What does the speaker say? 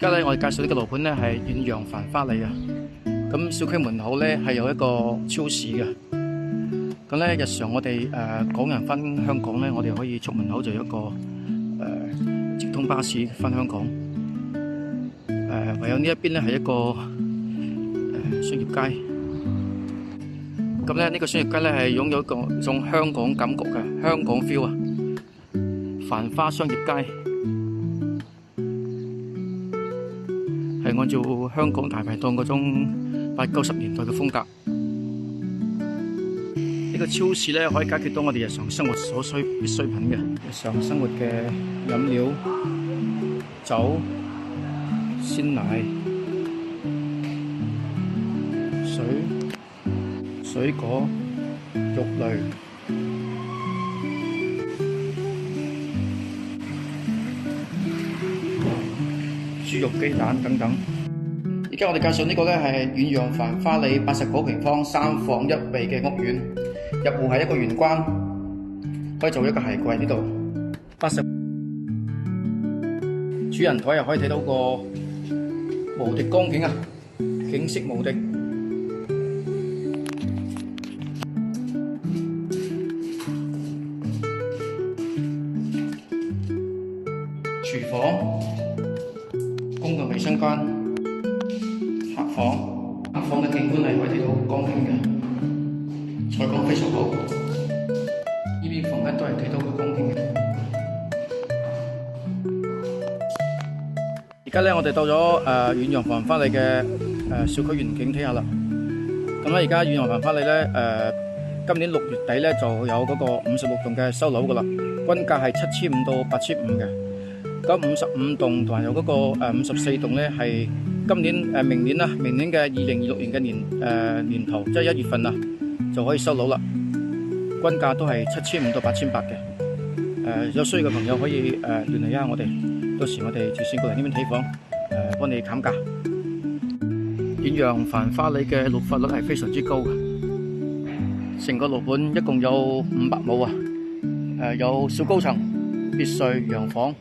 而家咧，我哋介紹呢個樓盤咧係遠洋繁花里啊。咁小區門口咧係有一個超市嘅。咁咧日常我哋港人翻香港咧，我哋可以出門口就有一個直通巴士翻香港。唯有呢一邊咧係一個商業街。咁咧呢個商業街咧係擁有一種香港感覺嘅香港 feel 啊，繁花商業街。係按照香港大排檔嗰種80、90年代嘅風格。呢個超市咧可以解決到我哋日常生活所需必需品嘅日常生活嘅飲料、酒、鮮奶、水果、肉類、豬肉、雞蛋等等。而家我哋介紹呢個咧係遠洋繁花里89平方3房1衛嘅屋苑，入戶係一個玄關，可以做一個鞋櫃呢度。主人台又可以睇到個無敵光景啊，景色無敵。廚房、公共衛生間、客房嘅景觀係可以睇到光景嘅，採光非常好。呢邊房間都係睇到個光景嘅。而家咧，我哋到咗遠洋繁花里嘅小區園景睇下啦。咁咧，而家遠洋繁花里咧今年6月底咧就有嗰個56棟嘅收樓噶啦，均價係7500到8500嘅。咁55棟同埋有嗰個54棟咧係今年明年嘅2026年嘅年頭，即係1月份啊就可以收樓啦。均價都係7500到8800嘅。有需要嘅朋友可以聯繫一下我哋，到時我哋就先過嚟呢邊睇房，幫你砍價。遠洋繁花里嘅綠化率係非常之高嘅，成個樓盤一共有500畝啊，有小高層、別墅、洋房。